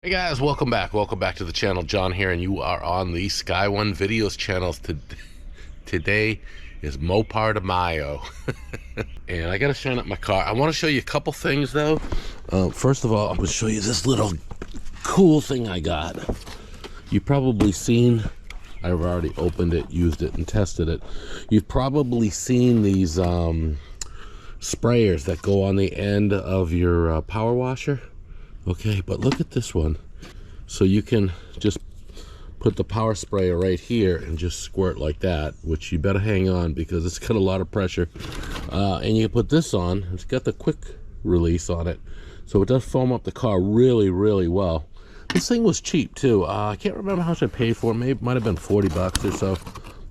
Hey guys, welcome back to the channel. John here, and you are on the Sky One Videos channels. Today is Mopar de Mayo. And I gotta shine up my car. I want to show you a couple things though. First of all, I'm gonna show you this little cool thing I got. You've probably seen, I've already opened it, used it, and tested it. You've probably seen these sprayers that go on the end of your power washer. Okay, but look at this one. So you can just put the power sprayer right here and just squirt like that, which you better hang on because it's got a lot of pressure. And you can put this on. It's got the quick release on it, so it does foam up the car really, really well. This thing was cheap too. I can't remember how much I paid for it. Maybe might have been 40 bucks or so,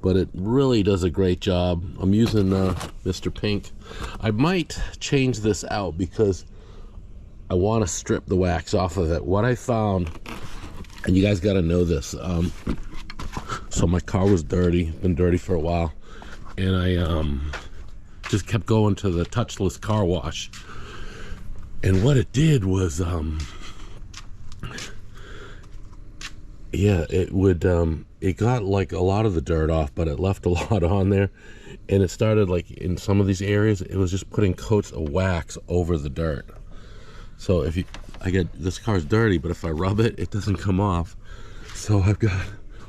but it really does a great job. I'm using Mr. Pink. I might change this out because I want to strip the wax off of it. What I found, and you guys got to know this, so my car was dirty, been dirty for a while, and I just kept going to the Touchless Car Wash, and what it did was yeah, it would it got like a lot of the dirt off, but it left a lot on there, and it started like in some of these areas it was just putting coats of wax over the dirt. So if I get, this car's dirty, but if I rub it, it doesn't come off. So I've got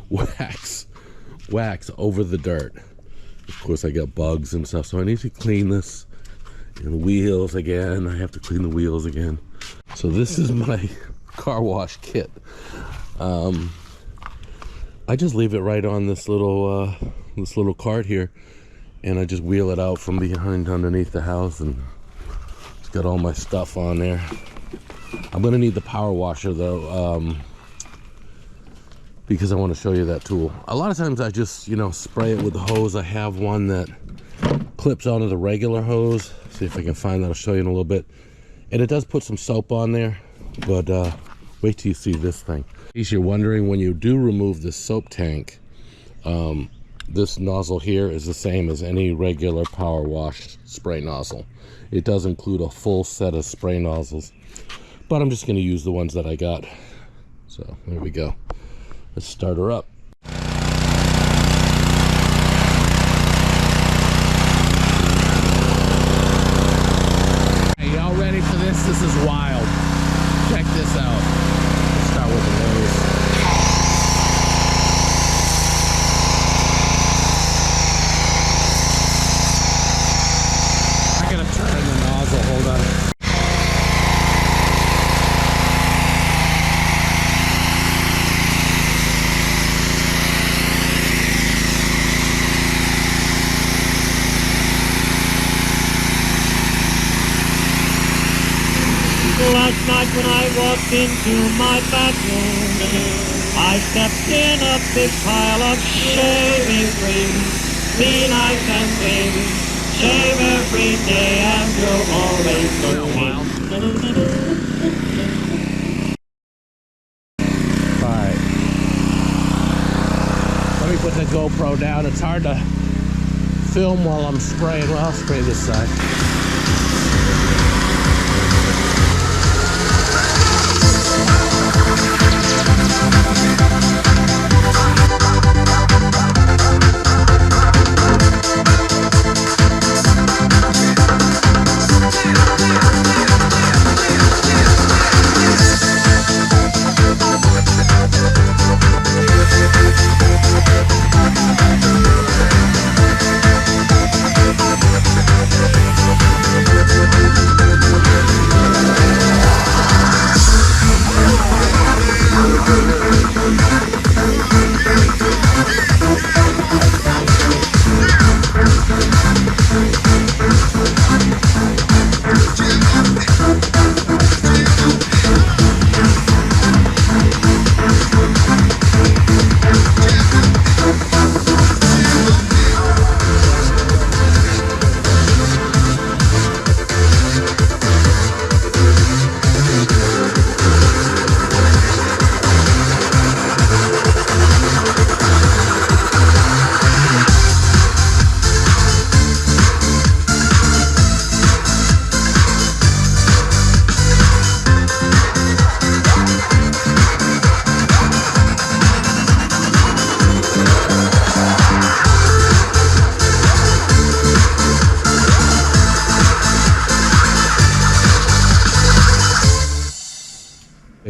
wax over the dirt. Of course, I got bugs and stuff, so I need to clean this. And the wheels again, I have to clean the wheels again. So this is my car wash kit. I just leave it right on this little cart here, and I just wheel it out from behind underneath the house, and got all my stuff on there. I'm gonna need the power washer though, because I want to show you that tool. A lot of times I just, you know, spray it with the hose. I have one that clips onto the regular hose. See if I can find that. I'll show you in a little bit. And it does put some soap on there, but wait till you see this thing. In case you're wondering, when you do remove this soap tank, this nozzle here is the same as any regular power wash spray nozzle. It does include a full set of spray nozzles, but I'm just going to use the ones that I got. So there we go. Let's start her up. Hey, y'all ready for this? This is wild. Check this out. Let's start with the nose. Hold on. Last night when I walked into my bathroom, I stepped in a big pile of shaving cream. Be nice and clean. Shave every day and you'll always look wild. Alright. Let me put the GoPro down. It's hard to film while I'm spraying. Well, I'll spray this side.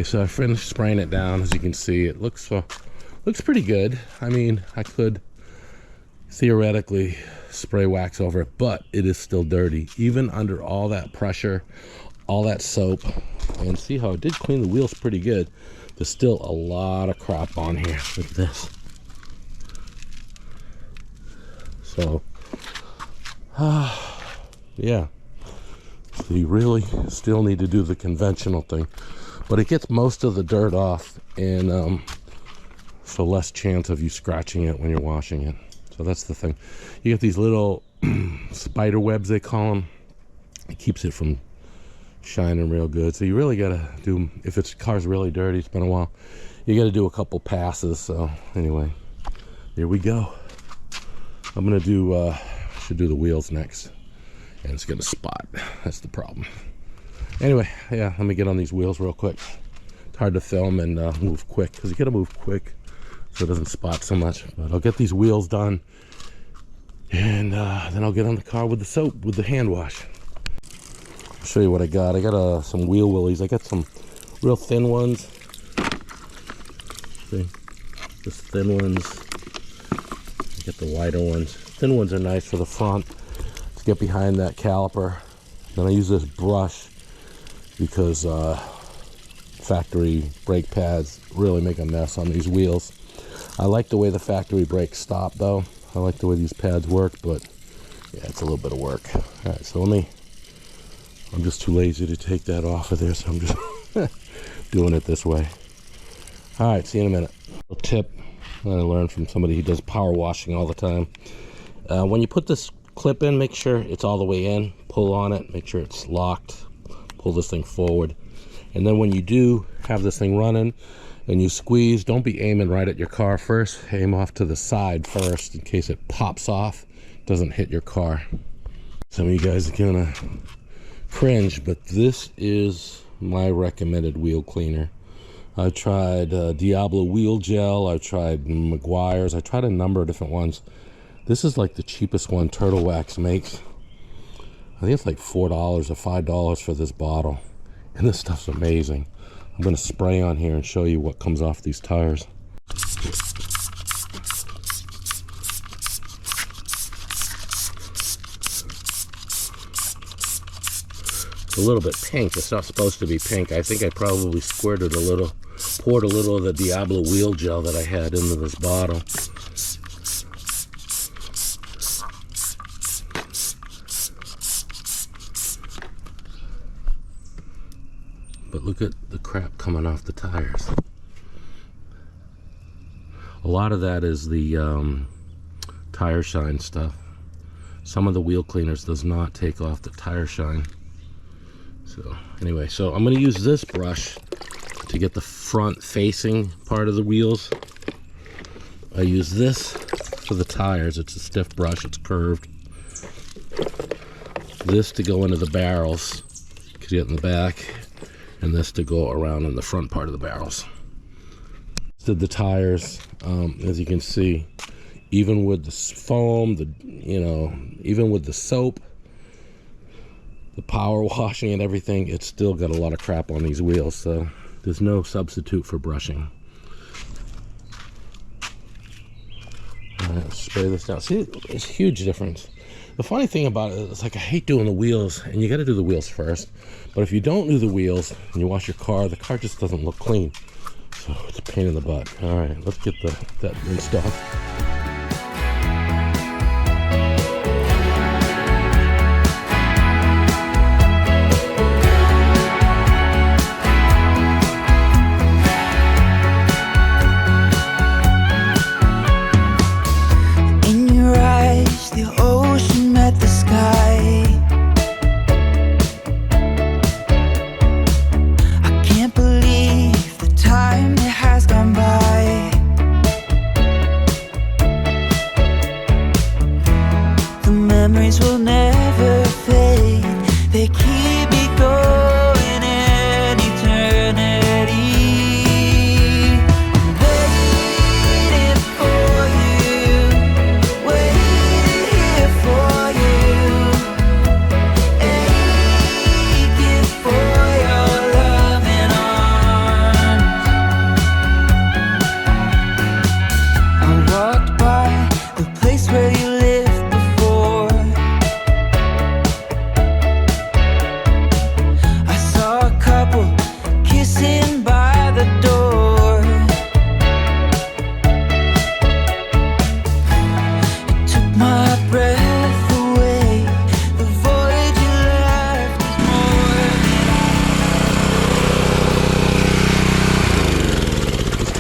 so I finished spraying it down. As you can see, it looks pretty good. I mean, I could theoretically spray wax over it, but it is still dirty. Even under all that pressure, all that soap, and see how it did clean the wheels pretty good. There's still a lot of crap on here. Look at this. So, yeah. So you really still need to do the conventional thing, but it gets most of the dirt off, and so less chance of you scratching it when you're washing it. So that's the thing. You get these little spider webs, they call them. It keeps it from shining real good. So you really gotta do, if it's car's really dirty, it's been a while, you gotta do a couple passes. So anyway, here we go. I'm gonna do should do the wheels next, and it's gonna spot. That's the problem. Anyway, yeah, let me get on these wheels real quick. It's hard to film and move quick, because you gotta move quick so it doesn't spot so much. But I'll get these wheels done, and then I'll get on the car with the soap, with the hand wash. I'll show you what I got. I got some wheel willies. I got some real thin ones. See, just thin ones. I get the wider ones. Thin ones are nice for the front to get behind that caliper. Then I use this brush because factory brake pads really make a mess on these wheels. I like the way the factory brakes stop though. I like the way these pads work, but yeah, it's a little bit of work. All right, so I'm just too lazy to take that off of there, so I'm just doing it this way. All right, see you in a minute. A tip that I learned from somebody who does power washing all the time. When you put this clip in, make sure it's all the way in. Pull on it, make sure it's locked. Pull this thing forward. And then when you do have this thing running and you squeeze, don't be aiming right at your car first. Aim off to the side first in case it pops off, doesn't hit your car. Some of you guys are gonna cringe, but this is my recommended wheel cleaner. I tried Diablo wheel gel, I tried Meguiar's, I tried a number of different ones. This is like the cheapest one TurtleWax makes. I think it's like $4 or $5 for this bottle. And this stuff's amazing. I'm gonna spray on here and show you what comes off these tires. It's a little bit pink. It's not supposed to be pink. I think I probably squirted a little, poured a little of the Diablo wheel gel that I had into this bottle. But look at the crap coming off the tires. A lot of that is the tire shine stuff. Some of the wheel cleaners does not take off the tire shine. So anyway, so I'm going to use this brush to get the front facing part of the wheels. I use this for the tires. It's a stiff brush, it's curved. This to go into the barrels, because you get in the back, and this to go around in the front part of the barrels. Did the tires, as you can see, even with the foam, even with the soap, the power washing and everything, it's still got a lot of crap on these wheels, so there's no substitute for brushing. All right, let's spray this down. See, it's a huge difference. The funny thing about it is, like, I hate doing the wheels, and you got to do the wheels first. But if you don't do the wheels and you wash your car, the car just doesn't look clean. So it's a pain in the butt. All right, let's get that rinsed off.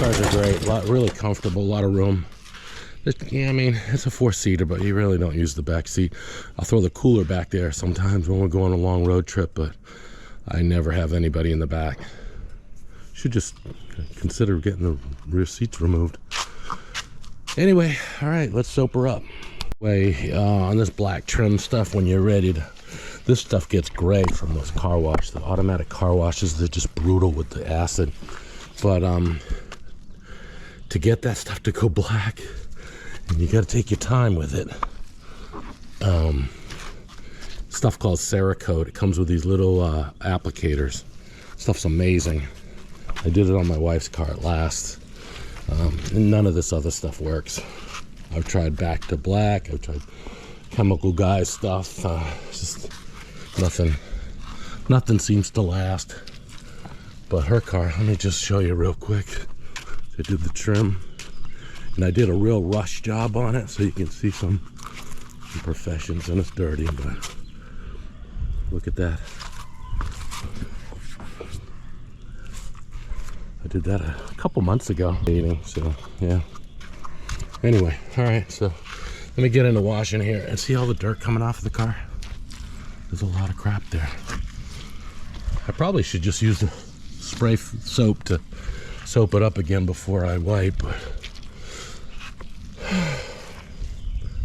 cars are great, really comfortable, a lot of room. Yeah, I mean, it's a 4-seater, but you really don't use the back seat. I'll throw the cooler back there sometimes when we're going on a long road trip, but I never have anybody in the back. Should just consider getting the rear seats removed. Anyway, all right, let's soap her up. On this black trim stuff, when you're ready to, this stuff gets gray from those car wash, the automatic car washes. They're just brutal with the acid. But to get that stuff to go black, and you got to take your time with it. Stuff called Cerakote. It comes with these little applicators. Stuff's amazing. I did it on my wife's car at last. And none of this other stuff works. I've tried back to black. I've tried chemical guy stuff. Just nothing seems to last. But her car, let me just show you real quick. I did the trim, and I did a real rush job on it, so you can see some imperfections, and it's dirty, but look at that. I did that a couple months ago, so yeah. Anyway, all right, so let me get into washing here and see all the dirt coming off of the car. There's a lot of crap there. I probably should just use the spray soap to soap it up again before I wipe, but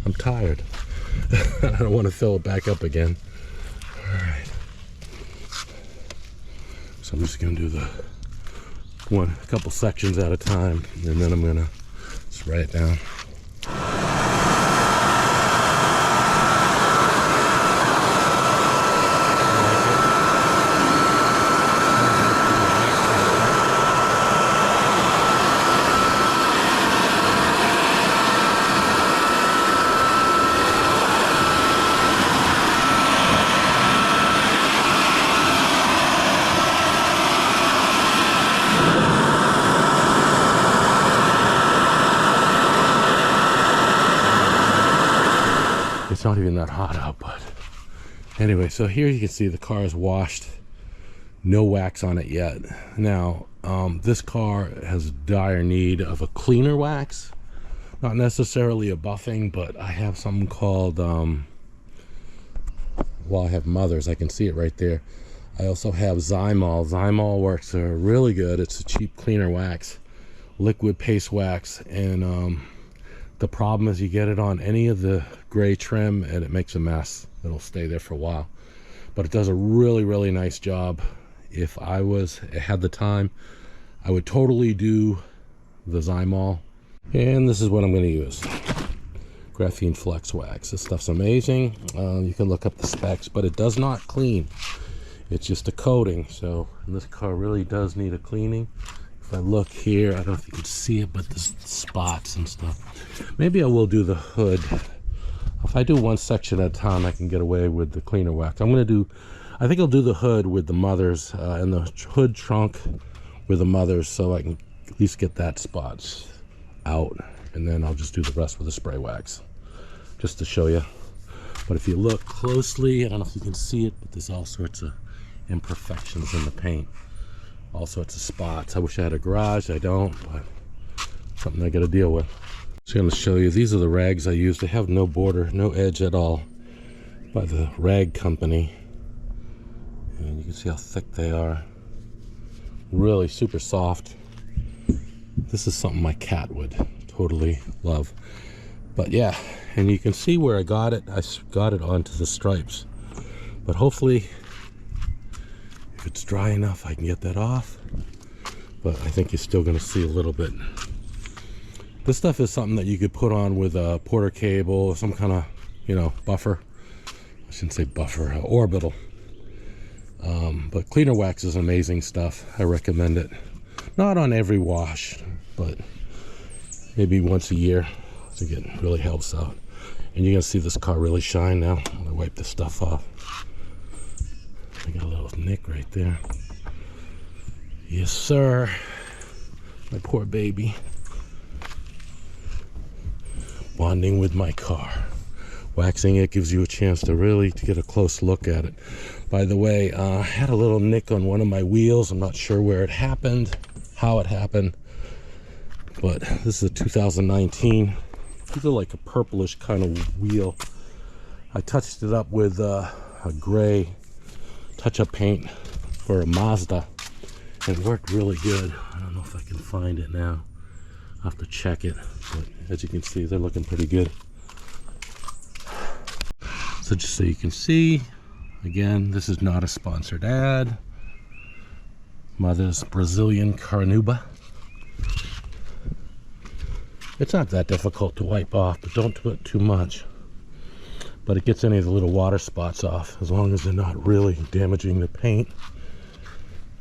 I'm tired. I don't want to fill it back up again. All right. So I'm just gonna do a couple sections at a time, and then I'm gonna spray it down. It's not even that hot out, but anyway, so here you can see the car is washed, no wax on it yet. Now this car has dire need of a cleaner wax, not necessarily a buffing, but I have something called well, I have Mother's, I can see it right there. I also have Zymol. Zymol works really good. It's a cheap cleaner wax, liquid paste wax, and the problem is you get it on any of the gray trim and it makes a mess. It'll stay there for a while, but it does a really nice job. If I had the time, I would totally do the Zymol, and this is what I'm going to use. Graphine Flex Wax. This stuff's amazing. You can look up the specs, but it does not clean. It's just a coating, so this car really does need a cleaning. If I look here, I don't know if you can see it, but there's spots and stuff. Maybe I will do the hood. If I do one section at a time, I can get away with the cleaner wax. I think I'll do the hood with the Mother's and the hood trunk with the Mother's, so I can at least get that spots out, and then I'll just do the rest with the spray wax, just to show you. But if you look closely, I don't know if you can see it, but there's all sorts of imperfections in the paint, all sorts of spots. I wish I had a garage. I don't, but something I got to deal with. So I'm going to show you, these are the rags I use. They have no border, no edge at all, by the rag company, and you can see how thick they are. Really super soft. This is something my cat would totally love. But yeah, and you can see where I got it. I got it onto the stripes, but hopefully if it's dry enough I can get that off, but I think you're still going to see a little bit. This stuff is something that you could put on with a porter cable or some kind of, you know, buffer. I shouldn't say buffer, orbital. But cleaner wax is amazing stuff. I recommend it. Not on every wash, but maybe once a year. I think it really helps out. And you're gonna see this car really shine now. I'm gonna wipe this stuff off. I got a little nick right there. Yes, sir. My poor baby. Bonding with my car. Waxing it gives you a chance to really get a close look at it. By the way, I had a little nick on one of my wheels. I'm not sure where it happened, how it happened. but this is a 2019. These are like a purplish kind of wheel. I touched it up with a gray touch-up paint for a Mazda, and it worked really good. I don't know if I can find it now. I'll have to check it, but as you can see, they're looking pretty good. So just so you can see, again, this is not a sponsored ad. Mother's Brazilian Carnauba. It's not that difficult to wipe off, but don't do it too much. But it gets any of the little water spots off, as long as they're not really damaging the paint.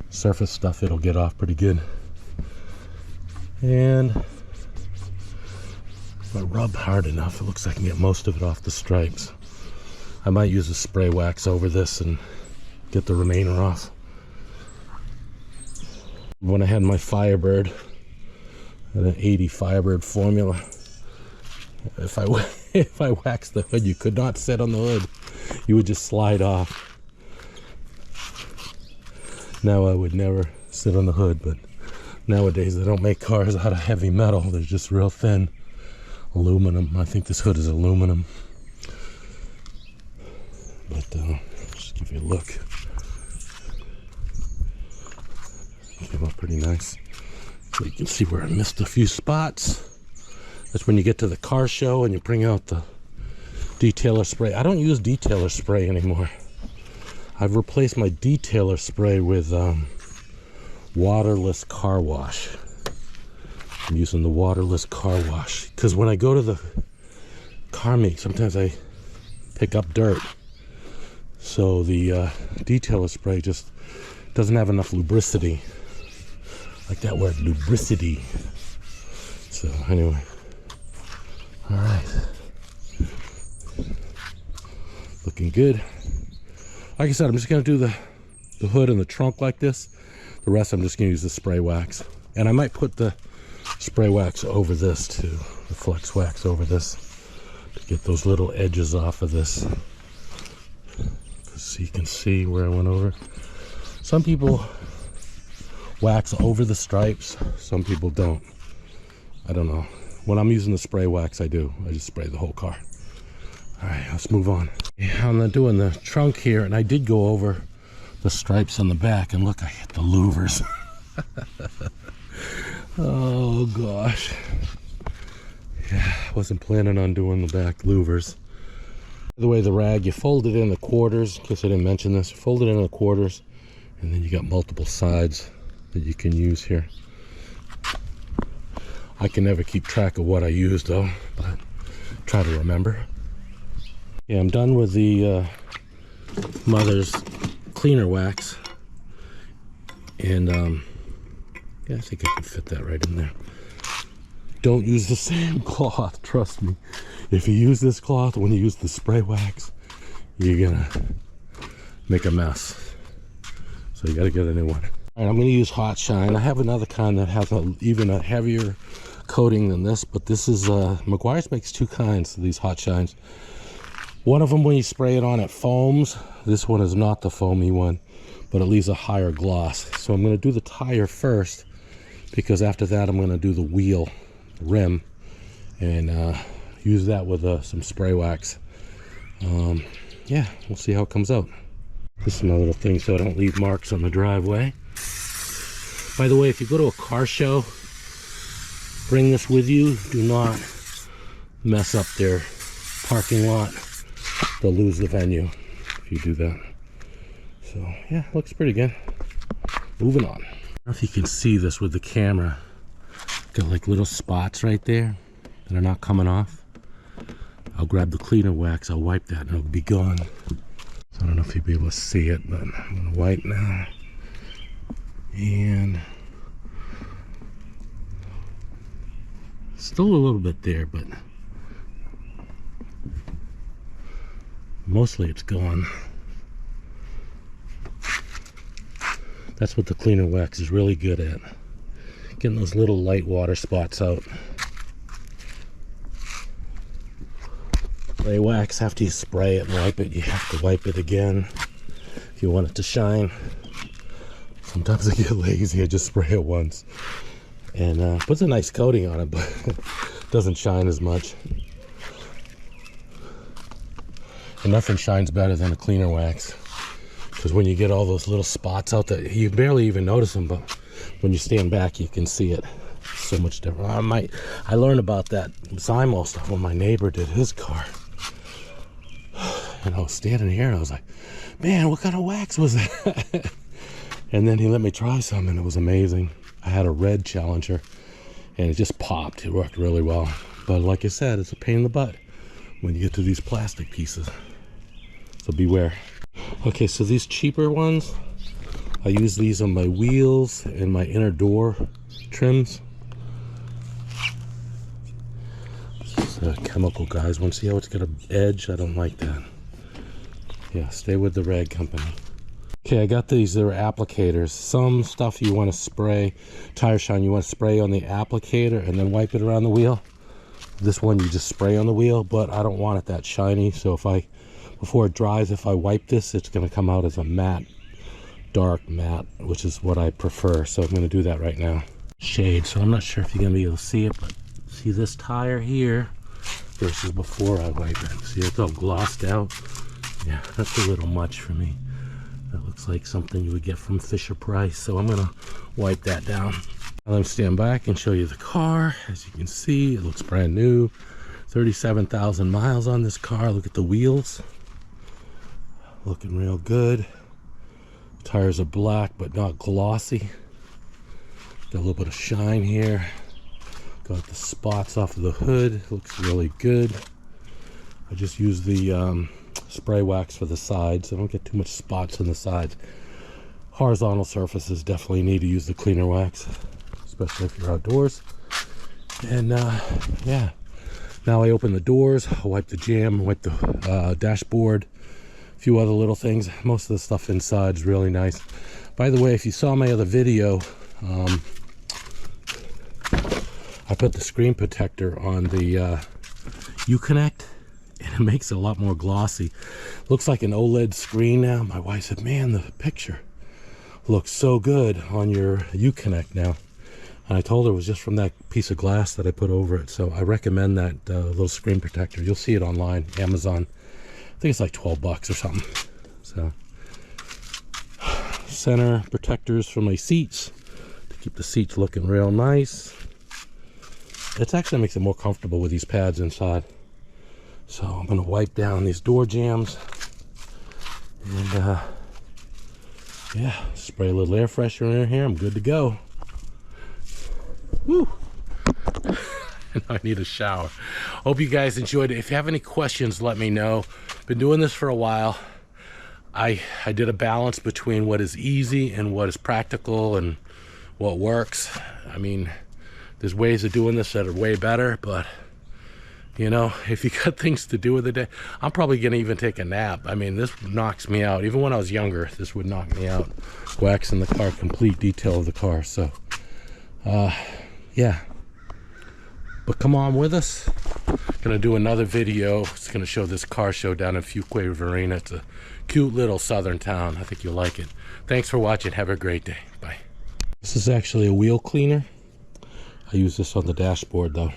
Surface stuff, it'll get off pretty good. And if I rub hard enough, it looks like I can get most of it off the stripes. I might use a spray wax over this and get the remainder off. When I had my Firebird, an 80 Firebird formula, if I waxed the hood, you could not sit on the hood. You would just slide off. Now I would never sit on the hood, but nowadays they don't make cars out of heavy metal. They're just real thin aluminum. I think this hood is aluminum. But just give you a look. Came up pretty nice. So you can see where I missed a few spots. That's when you get to the car show and you bring out the detailer spray. I don't use detailer spray anymore. I've replaced my detailer spray with waterless car wash. I'm using the waterless car wash because when I go to the car meet, sometimes I pick up dirt. So the detailer spray just doesn't have enough lubricity. Like that word, lubricity. So anyway, all right, looking good. Like I said, I'm just gonna do the hood and the trunk like this. The rest I'm just gonna use the spray wax, and I might put the spray wax over this too, the flex wax over this, to get those little edges off of this, so you can see where I went over. Some people wax over the stripes, some people don't. I don't know. When I'm using the spray wax, I do. I just spray the whole car. All right, let's move on. I'm doing the trunk here, and I did go over the stripes on the back, and look, I hit the louvers. Oh gosh. Yeah, I wasn't planning on doing the back louvers. By the way, the rag, you fold it in the quarters, in case I didn't mention this, you fold it in the quarters, and then you got multiple sides that you can use here. I can never keep track of what I use though, but try to remember. Yeah, I'm done with the Mother's cleaner wax, and yeah, I think I can fit that right in there. Don't use the same cloth, trust me. If you use this cloth when you use the spray wax, you're gonna make a mess. So you gotta get a new one. All right, I'm gonna use Hot Shine. I have another kind that has even a heavier coating than this, but this is Meguiar's makes two kinds of these Hot Shines. One of them, when you spray it on, it foams. This one is not the foamy one, but it leaves a higher gloss. So I'm gonna do the tire first, because after that I'm gonna do the wheel, the rim, and use that with some spray wax. Yeah, we'll see how it comes out. This is my little thing so I don't leave marks on the driveway. By the way, if you go to a car show, bring this with you. Do not mess up their parking lot. They'll lose the venue if you do that. So yeah, looks pretty good. Moving on. I don't know if you can see this with the camera. Got like little spots right there that are not coming off. I'll grab the cleaner wax, I'll wipe that, and it'll be gone. So I don't know if you'll be able to see it, but I'm gonna wipe now. And still a little bit there, but mostly it's gone. That's what the cleaner wax is really good at, getting those little light water spots out. Spray wax, after you spray it and wipe it, you have to wipe it again if you want it to shine. Sometimes I get lazy, I just spray it once. and puts a nice coating on it, but doesn't shine as much. And nothing shines better than a cleaner wax, because when you get all those little spots out there, you barely even notice them, but when you stand back you can see it. So much different. I learned about that Zymo stuff when my neighbor did his car, and I was standing here and I was like, man, what kind of wax was that? And then he let me try some and it was amazing. I had a red Challenger and it just popped. It worked really well, but like I said, it's a pain in the butt when you get to these plastic pieces, so beware. Okay, so these cheaper ones, I use these on my wheels and my inner door trims. This is chemical, guys. Want to see how it's got an edge? I don't like that. Yeah, stay with the rag company. Okay, I got these. They're applicators. Some stuff you want to spray, tire shine, you want to spray on the applicator and then wipe it around the wheel. This one you just spray on the wheel, but I don't want it that shiny. So before it dries, if I wipe this, it's going to come out as a matte, dark matte, which is what I prefer. So I'm going to do that right now. Shade, so I'm not sure if you're going to be able to see it, but see this tire here versus before I wipe it. See, it's all glossed out. Yeah, that's a little much for me. That looks like something you would get from Fisher Price, so I'm gonna wipe that down. Now let me stand back and show you the car. As you can see, it looks brand new. 37,000 miles on this car. Look at the wheels. Looking real good. Tires are black, but not glossy. Got a little bit of shine here. Got the spots off of the hood. Looks really good. I just use the spray wax for the sides. I don't get too much spots on the sides. Horizontal surfaces definitely need to use the cleaner wax, especially if you're outdoors. And yeah, now I open the doors, I wipe the jam, wipe the dashboard, a few other little things. Most of the stuff inside is really nice. By the way, if you saw my other video, I put the screen protector on the Uconnect, and it makes it a lot more glossy. Looks like an OLED screen now. My wife said, man, the picture looks so good on your Uconnect now. And I told her it was just from that piece of glass that I put over it. So I recommend that little screen protector. You'll see it online, Amazon. I think it's like 12 bucks or something. So center protectors for my seats to keep the seats looking real nice. It actually makes it more comfortable with these pads inside. So I'm going to wipe down these door jambs and yeah, spray a little air freshener in here. I'm good to go. Woo! I need a shower. Hope you guys enjoyed it. If you have any questions, let me know. Been doing this for a while. I did a balance between what is easy and what is practical and what works. I mean, there's ways of doing this that are way better, but you know, if you got things to do with the day, I'm probably gonna even take a nap. I mean, this knocks me out. Even when I was younger, this would knock me out. Waxing the car, complete detail of the car. So yeah, but come on with us. Gonna do another video. It's gonna show this car show down in Fuquay Varina. It's a cute little southern town. I think you'll like it. Thanks for watching. Have a great day. Bye. This is actually a wheel cleaner. I use this on the dashboard though.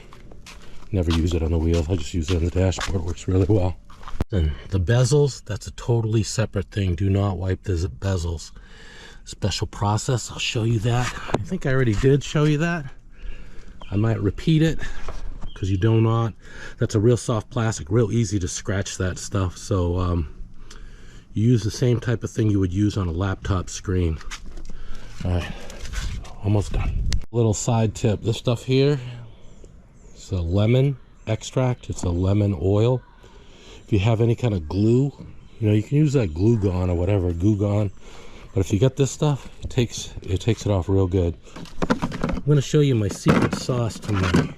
Never use it on the wheels. I just use it on the dashboard. It works really well. And the bezels, that's a totally separate thing. Do not wipe the bezels. Special process. I'll show you that. I think I already did show you that. I might repeat it because you do not. That's a real soft plastic. Real easy to scratch that stuff. So you use the same type of thing you would use on a laptop screen. All right, almost done. Little side tip. This stuff here, it's a lemon extract. It's a lemon oil. If you have any kind of glue, you know, you can use that glue gone or whatever, Goo Gone. But if you got this stuff, it takes it off real good. I'm going to show you my secret sauce to my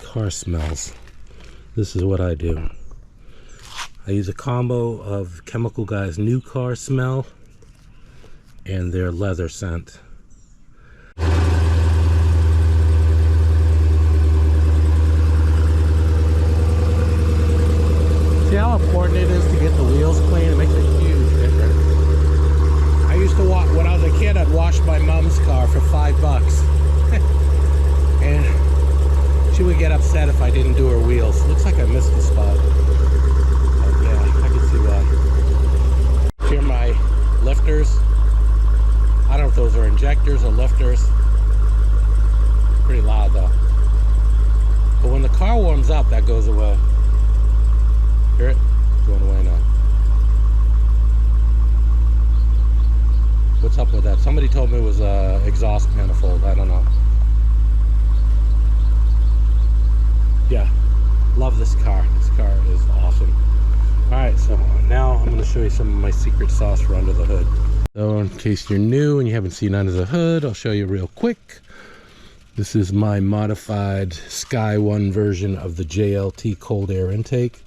car smells. This is what I do. I use a combo of Chemical Guy's new car smell and their leather scent. See how important it is to get the wheels clean? It makes a huge difference. I used to watch, when I was a kid, I'd wash my mom's car for $5. didn't do her wheels. Looks like I missed the spot. But yeah, I can see why. Here are my lifters. I don't know if those are injectors or lifters. Pretty loud though. But when the car warms up, that goes away. Hear it? Going away now. What's up with that? Somebody told me it was a exhaust manifold. I don't know. Yeah, love this car. This car is awesome. Alright, so now I'm going to show you some of my secret sauce for under the hood. So in case you're new and you haven't seen under the hood, I'll show you real quick. This is my modified Sky One version of the JLT cold air intake,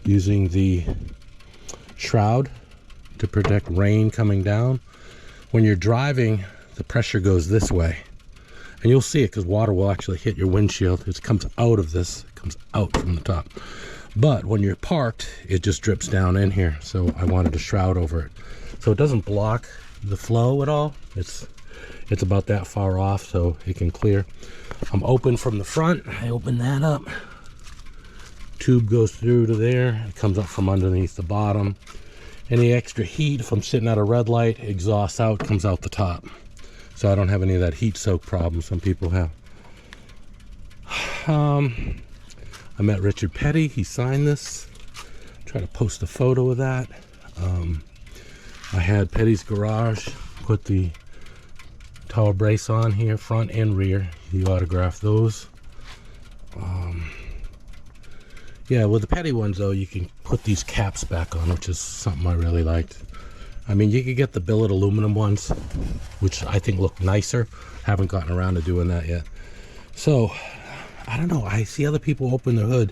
using the shroud to protect rain coming down. When you're driving, the pressure goes this way. And you'll see it because water will actually hit your windshield. It comes out of this, it comes out from the top. But when you're parked, it just drips down in here. So I wanted a shroud over it. So it doesn't block the flow at all. It's about that far off so it can clear. I'm open from the front. I open that up. Tube goes through to there. It comes up from underneath the bottom. Any extra heat, if I'm sitting at a red light, exhausts out, comes out the top. So I don't have any of that heat soak problem some people have. I met Richard Petty. He signed this. Try to post a photo of that. I had Petty's Garage put the tower brace on here, front and rear. He autographed those. Yeah, with the Petty ones though, you can put these caps back on, which is something I really liked. I mean, you could get the billet aluminum ones, which I think look nicer. Haven't gotten around to doing that yet. So, I don't know. I see other people open the hood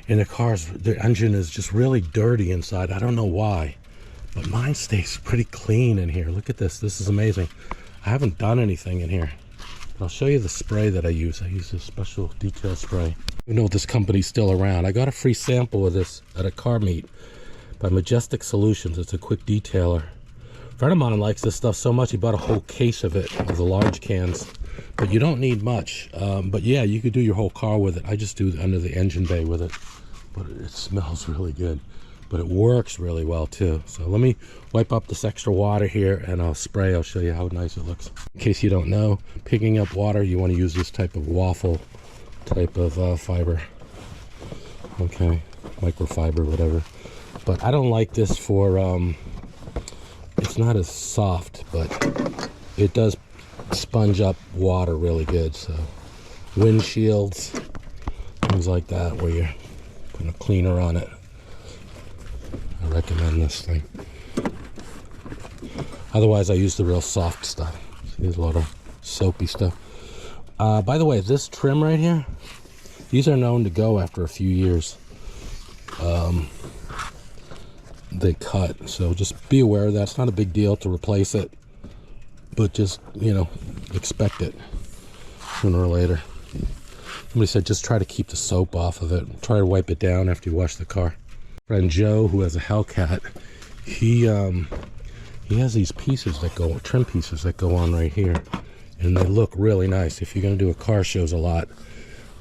in their cars. Their engine is just really dirty inside. I don't know why. But mine stays pretty clean in here. Look at this. This is amazing. I haven't done anything in here. But I'll show you the spray that I use. I use a special detail spray. You know this company's still around. I got a free sample of this at a car meet by Majestic Solutions. It's a quick detailer. A friend of mine likes this stuff so much he bought a whole case of it, of the large cans. But you don't need much. But yeah, you could do your whole car with it. I just do under the engine bay with it. But it smells really good. But it works really well too. So let me wipe up this extra water here and I'll spray. I'll show you how nice it looks. In case you don't know, picking up water, you want to use this type of waffle type of fiber. Okay, microfiber, whatever. But I don't like this for, it's not as soft, but it does sponge up water really good. So windshields, things like that, where you're putting a cleaner on it, I recommend this thing. Otherwise, I use the real soft stuff. There's a lot of soapy stuff. By the way, this trim right here, these are known to go after a few years. They cut, so just be aware of that. It's not a big deal to replace it, but just, you know, expect it sooner or later. Somebody said just try to keep the soap off of it. Try to wipe it down after you wash the car. Friend Joe, who has a Hellcat, he has these pieces that go, trim pieces that go on right here, and they look really nice. If you're going to do a car shows a lot,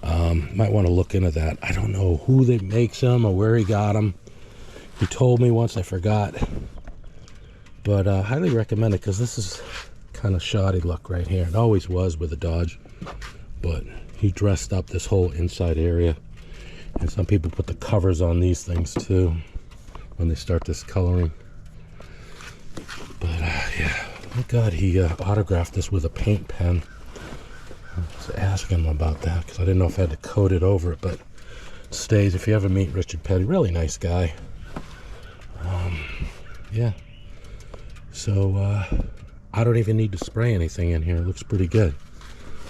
might want to look into that. I don't know who they makes them or where he got them. He told me once, I forgot, but highly recommend it because this is kind of shoddy look right here. It always was with a Dodge, but he dressed up this whole inside area. And some people put the covers on these things too when they start discoloring. But yeah, thank God he autographed this with a paint pen. I was asking him about that because I didn't know if I had to coat it over it, but it stays. If you ever meet Richard Petty, really nice guy. Yeah, so I don't even need to spray anything in here. It looks pretty good.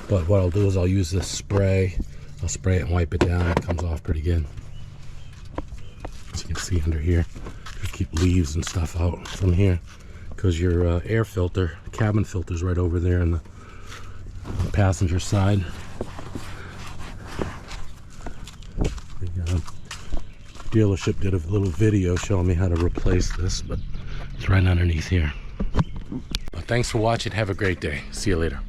But what I'll do is I'll use this spray. I'll spray it and wipe it down. It comes off pretty good. As you can see under here, you keep leaves and stuff out from here because your air filter, the cabin filter, is right over there on the passenger side. The dealership did a little video showing me how to replace this, but it's right underneath here. But thanks for watching. Have a great day. See you later.